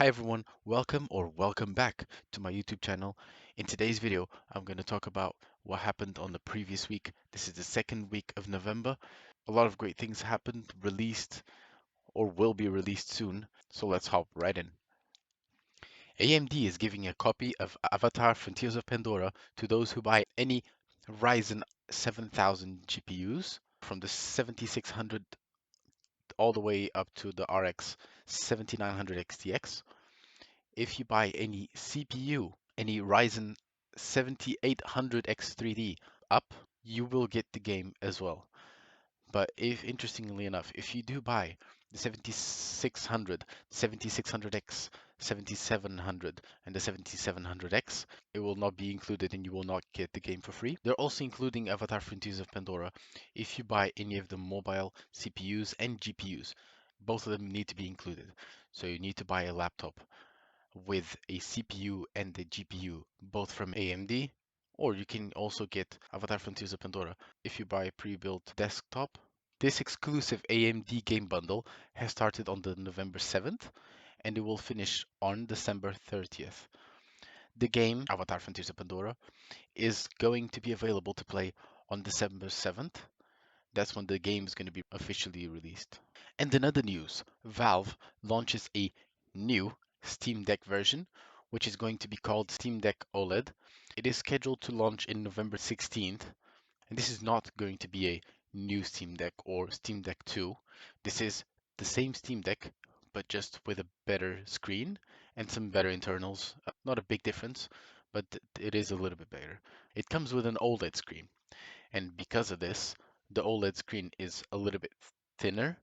Hi everyone, welcome back to my YouTube channel. In today's video, I'm going to talk about what happened on the previous week. This is the second week of November. A lot of great things happened, released or will be released soon. So let's hop right in. AMD is giving a copy of Avatar Frontiers of Pandora to those who buy any Ryzen 7000 GPUs from the 7600 all the way up to the RX 7900 XTX. If you buy any CPU, any Ryzen 7800 X3D up, you will get the game as well. But if interestingly enough, if you do buy the 7600, 7600X, 7700, and the 7700X, it will not be included and you will not get the game for free. They're also including Avatar Frontiers of Pandora if you buy any of the mobile CPUs and GPUs. Both of them need to be included. So you need to buy a laptop with a CPU and a GPU, both from AMD, or you can also get Avatar Frontiers of Pandora if you buy a pre-built desktop. This exclusive AMD Game Bundle has started on the November 7th and it will finish on December 30th. The game, Avatar Frontiers of Pandora, is going to be available to play on December 7th. That's when the game is going to be officially released. And in other news, Valve launches a new Steam Deck version, which is going to be called Steam Deck OLED. It is scheduled to launch in November 16th, and this is not going to be a new Steam Deck or Steam Deck 2. This is the same Steam Deck, but just with a better screen and some better internals. Not a big difference, but it is a little bit better. It comes with an OLED screen, and because of this, the OLED screen is a little bit thinner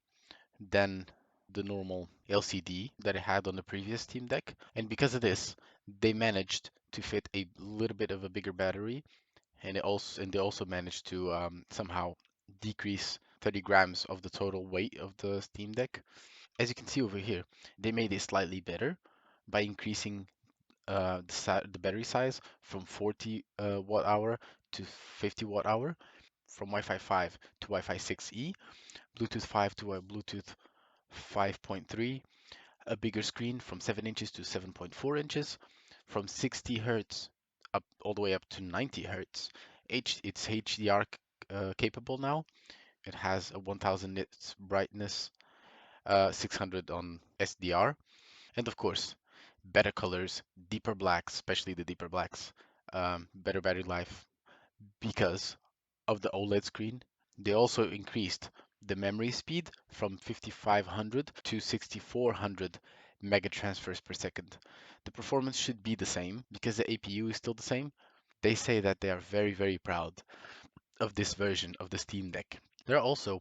than the normal LCD that it had on the previous Steam Deck. And because of this, they managed to fit a little bit of a bigger battery, and they also managed to somehow decrease 30 grams of the total weight of the Steam Deck. As you can see over here, they made it slightly better by increasing the battery size from 40 watt hour to 50 watt hour, from Wi-Fi 5 to Wi-Fi 6E, Bluetooth 5 to a Bluetooth 5.3, a bigger screen from 7 inches to 7.4 inches, from 60 hertz up all the way up to 90 hertz. It's HDR capable now. It has a 1000 nits brightness, 600 on SDR, and of course, better colors, deeper blacks, especially the deeper blacks, better battery life because of the OLED screen. They also increased the memory speed from 5500 to 6400 mega transfers per second. The performance should be the same because the APU is still the same. They say that they are very, very proud of this version of the Steam Deck. There are also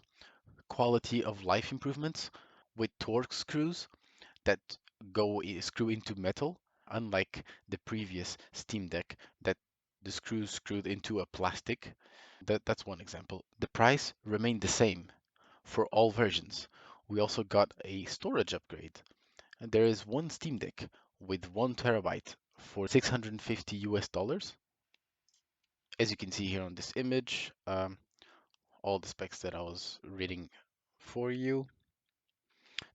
quality of life improvements with torque screws that screw into metal, unlike the previous Steam Deck that the screws screwed into a plastic. That's one example. The price remained the same for all versions. We also got a storage upgrade. And there is one Steam Deck with 1 terabyte for 650 US dollars. As you can see here on this image, all the specs that I was reading for you.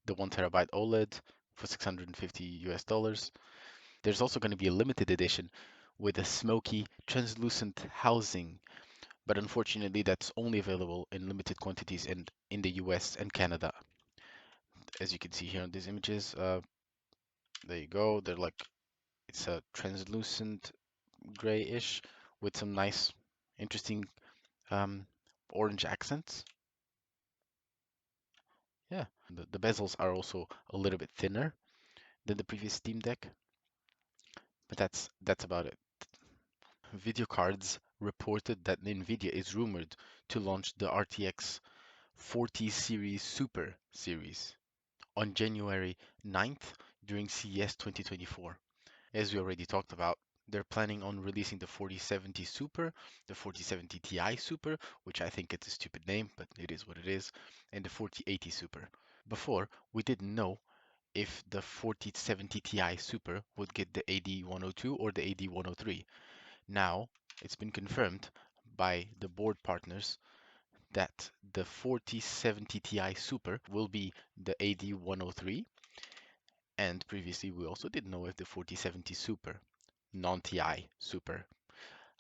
The 1 terabyte OLED for 650 US dollars. There's also going to be a limited edition with a smoky translucent housing, but unfortunately that's only available in limited quantities in the US and Canada. As you can see here on these images, there you go. They're like, it's a translucent grayish with some nice, interesting um, orange accents. Yeah, the bezels are also a little bit thinner than the previous Steam Deck, but that's about it. Video cards reported that NVIDIA is rumored to launch the RTX 40 series Super series on January 9th during CES 2024. As we already talked about, they're planning on releasing the 4070 Super, the 4070 Ti Super, which I think it's a stupid name, but it is what it is, and the 4080 Super. Before, we didn't know if the 4070 Ti Super would get the AD102 or the AD103. Now, it's been confirmed by the board partners that the 4070 Ti Super will be the AD103 And previously, we also didn't know if the 4070 Super, non-TI Super,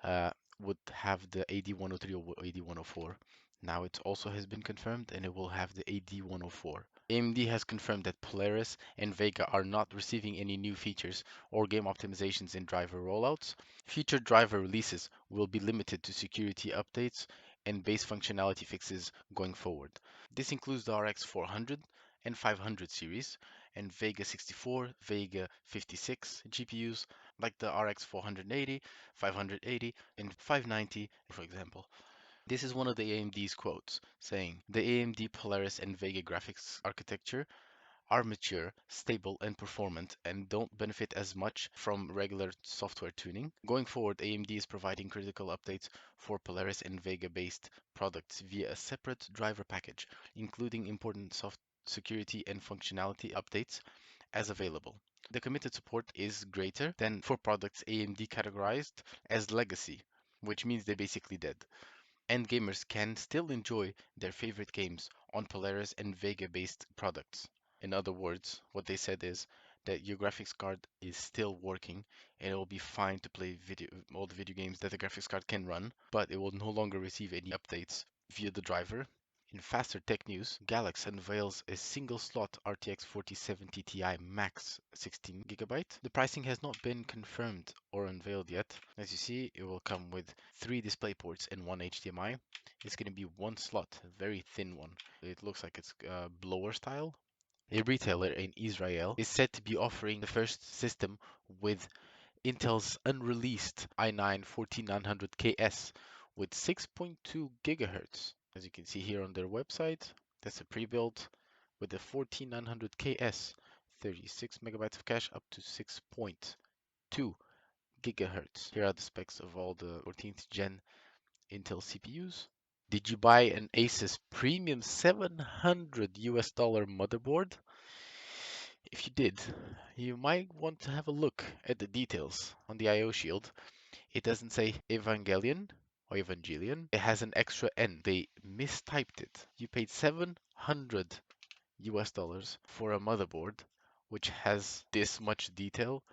uh, would have the AD103 or AD104. Now it also has been confirmed and it will have the AD104. AMD has confirmed that Polaris and Vega are not receiving any new features or game optimizations in driver rollouts. Future driver releases will be limited to security updates and base functionality fixes going forward. This includes the RX 400 and 500 series and Vega 64, Vega 56 GPUs like the RX 480, 580, and 590, for example. This is one of the AMD's quotes, saying, "The AMD Polaris and Vega graphics architecture are mature, stable, and performant, and don't benefit as much from regular software tuning. Going forward, AMD is providing critical updates for Polaris and Vega-based products via a separate driver package, including important soft security and functionality updates as available. The committed support is greater than for products AMD categorized as legacy, which means they're basically dead. And gamers can still enjoy their favorite games on Polaris and Vega-based products. In other words, what they said is that your graphics card is still working and it will be fine to play all the video games that the graphics card can run, but it will no longer receive any updates via the driver. In faster tech news, Galax unveils a single-slot RTX 4070 Ti Max 16GB. The pricing has not been confirmed or unveiled yet. As you see, it will come with 3 display ports and 1 HDMI. It's going to be one slot, a very thin one. It looks like it's blower style. A retailer in Israel is said to be offering the first system with Intel's unreleased i9-14900KS with 6.2 GHz. As you can see here on their website, that's a pre-built with the 14900KS, 36 megabytes of cache up to 6.2 GHz. Here are the specs of all the 14th gen Intel CPUs. Did you buy an Asus premium $700 motherboard? If you did, you might want to have a look at the details on the I/O shield. It doesn't say Evangelion or Evangelion. It has an extra N. They mistyped it. You paid $700 for a motherboard which has this much detail.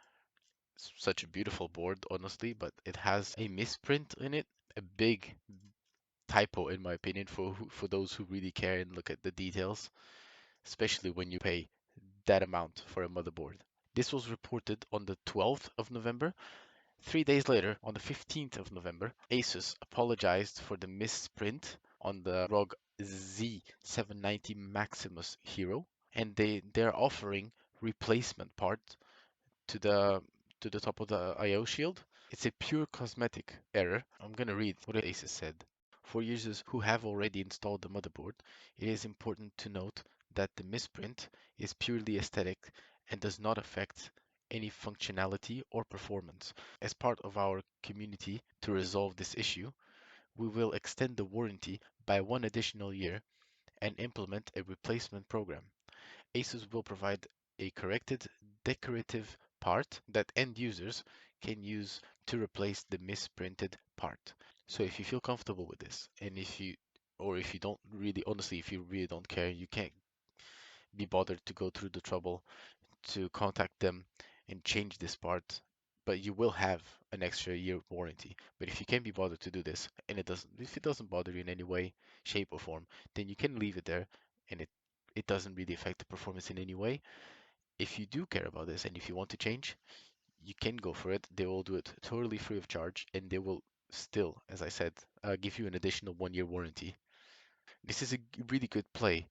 It's such a beautiful board, honestly, but it has a misprint in it, a big typo in my opinion for those who really care and look at the details, especially when you pay that amount for a motherboard. This was reported on the 12th of November. 3 days later, on the 15th of November, Asus apologized for the misprint on the ROG Z790 Maximus Hero, and they're offering replacement part to the top of the I/O shield. It's a pure cosmetic error. I'm gonna read what Asus said. For users who have already installed the motherboard, it is important to note that the misprint is purely aesthetic and does not affect any functionality or performance. As part of our community to resolve this issue, we will extend the warranty by 1 additional year and implement a replacement program. Asus will provide a corrected decorative part that end users can use to replace the misprinted part. So if you feel comfortable with this, and if you don't really, honestly, if you really don't care, you can't be bothered to go through the trouble to contact them and change this part, but you will have an extra year warranty. But if you can't be bothered to do this, and if it doesn't bother you in any way, shape, or form, then you can leave it there, and it doesn't really affect the performance in any way. If you do care about this and if you want to change, you can go for it. They will do it totally free of charge, and they will still, as I said, give you an additional 1 year warranty. This is a really good play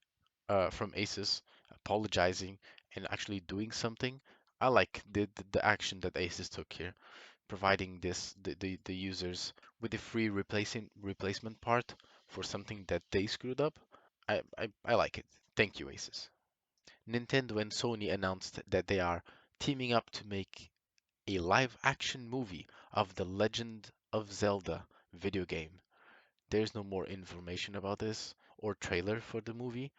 from Asus, apologizing and actually doing something. I like the action that Asus took here, providing the users with a free replacement part for something that they screwed up. I like it. Thank you, Asus. Nintendo and Sony announced that they are teaming up to make a live action movie of The Legend of Zelda video game. There's no more information about this or trailer for the movie.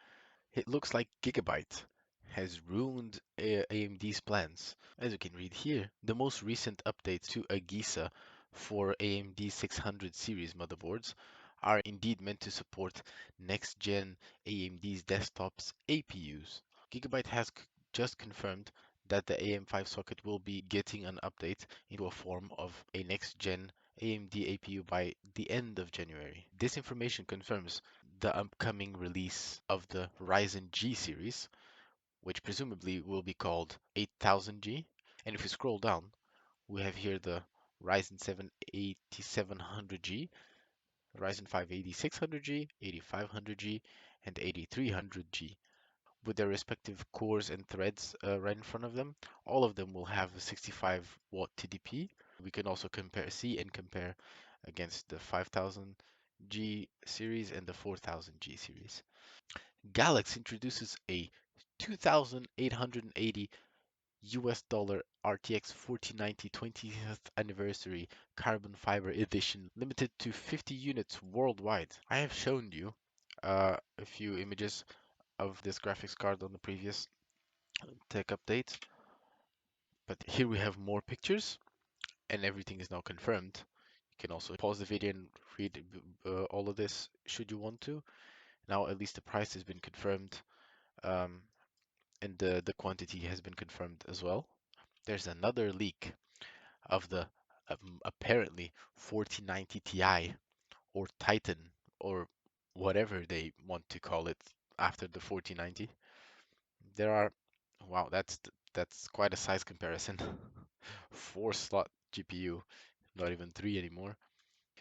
It looks like Gigabyte has ruined AMD's plans. As you can read here, the most recent updates to AGISA for AMD 600 series motherboards are indeed meant to support next-gen AMD's desktops APUs. Gigabyte has just confirmed that the AM5 socket will be getting an update into a form of a next-gen AMD APU by the end of January. This information confirms the upcoming release of the Ryzen G series, which presumably will be called 8000G. And if we scroll down, we have here the Ryzen 7 8700G, Ryzen 5 8600G, 8500G, and 8300G with their respective cores and threads right in front of them. All of them will have a 65 watt TDP. We can also see and compare against the 5000G series and the 4000G series. Galax introduces a 2880 US dollar RTX 4090 20th anniversary carbon fiber edition, limited to 50 units worldwide. I have shown you a few images of this graphics card on the previous tech update, but here we have more pictures and everything is now confirmed. You can also pause the video and read all of this should you want to. Now at least the price has been confirmed, um, and the quantity has been confirmed as well. There's another leak of the apparently 4090 Ti or Titan or whatever they want to call it after the 4090. There are, wow, that's quite a size comparison. 4 slot GPU, not even three anymore.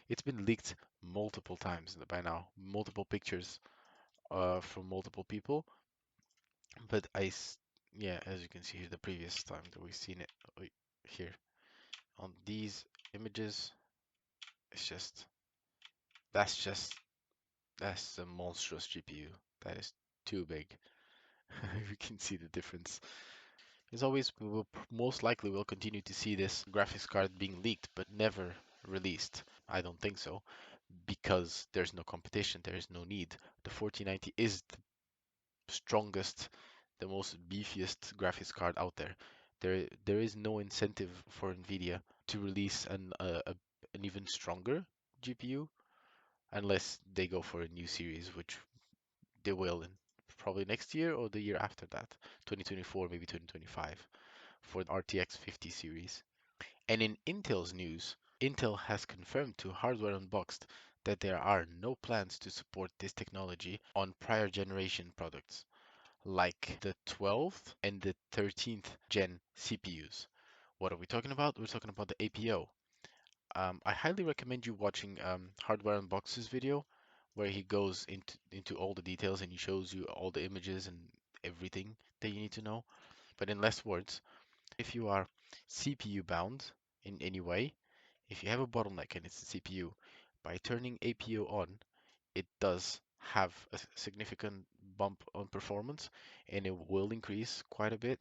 It's been leaked multiple times by now, multiple pictures from multiple people. But yeah, as you can see here, the previous time that we've seen it here on these images, it's just that's just that's a monstrous GPU. That is too big. You can see the difference. As always, we will most likely will continue to see this graphics card being leaked, but never released. I don't think so, because there's no competition, there is no need. The 4090 is the strongest, the most beefiest graphics card out there. There is no incentive for NVIDIA to release an even stronger GPU unless they go for a new series, which they will in probably next year or the year after that, 2024, maybe 2025, for the RTX 50 series. And in Intel's news, Intel has confirmed to Hardware Unboxed that there are no plans to support this technology on prior generation products, like the 12th and the 13th gen CPUs. What are we talking about? We're talking about the APO. I highly recommend you watching Hardware Unboxed's video, where he goes into all the details and he shows you all the images and everything that you need to know. But in less words, if you are CPU bound in any way, if you have a bottleneck and it's the CPU, by turning APO on, it does have a significant bump on performance and it will increase quite a bit,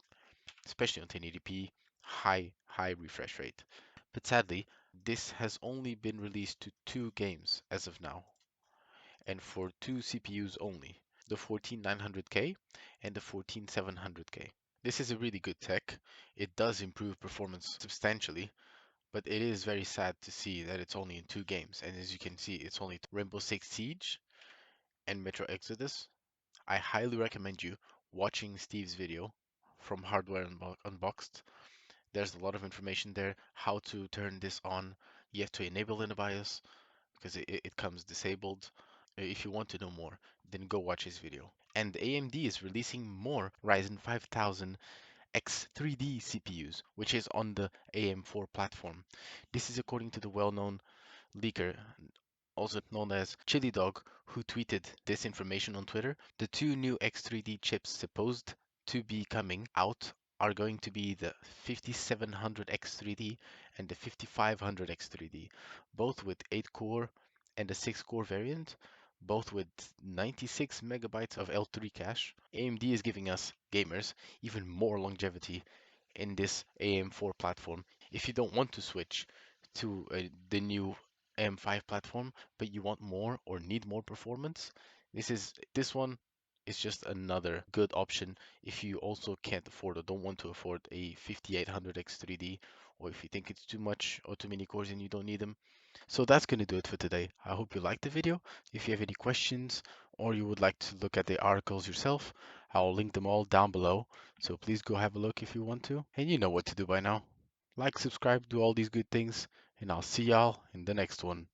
especially on 1080p, high refresh rate. But sadly, this has only been released to 2 games as of now, and for 2 CPUs only, the 14900K and the 14700K. This is a really good tech. It does improve performance substantially, but it is very sad to see that it's only in 2 games. And as you can see, it's only Rainbow Six Siege and Metro Exodus. I highly recommend you watching Steve's video from Hardware Unboxed. There's a lot of information there, how to turn this on. You have to enable in the BIOS because it comes disabled. If you want to know more, then go watch his video. And AMD is releasing more Ryzen 5000 X3D CPUs, which is on the AM4 platform. This is according to the well-known leaker, also known as Chili Dog, who tweeted this information on Twitter. The 2 new X3D chips supposed to be coming out are going to be the 5700 X3D and the 5500 X3D, both with 8 core and a 6 core variant, both with 96 megabytes of L3 cache. AMD is giving us gamers even more longevity in this AM4 platform. If you don't want to switch to the new M5 platform, but you want more or need more performance, this one It's just another good option if you also can't afford or don't want to afford a 5800 X3D, or if you think it's too much or too many cores and you don't need them. So that's going to do it for today. I hope you liked the video. If you have any questions or you would like to look at the articles yourself, I'll link them all down below. So please go have a look if you want to. And you know what to do by now. Like, subscribe, do all these good things, and I'll see y'all in the next one.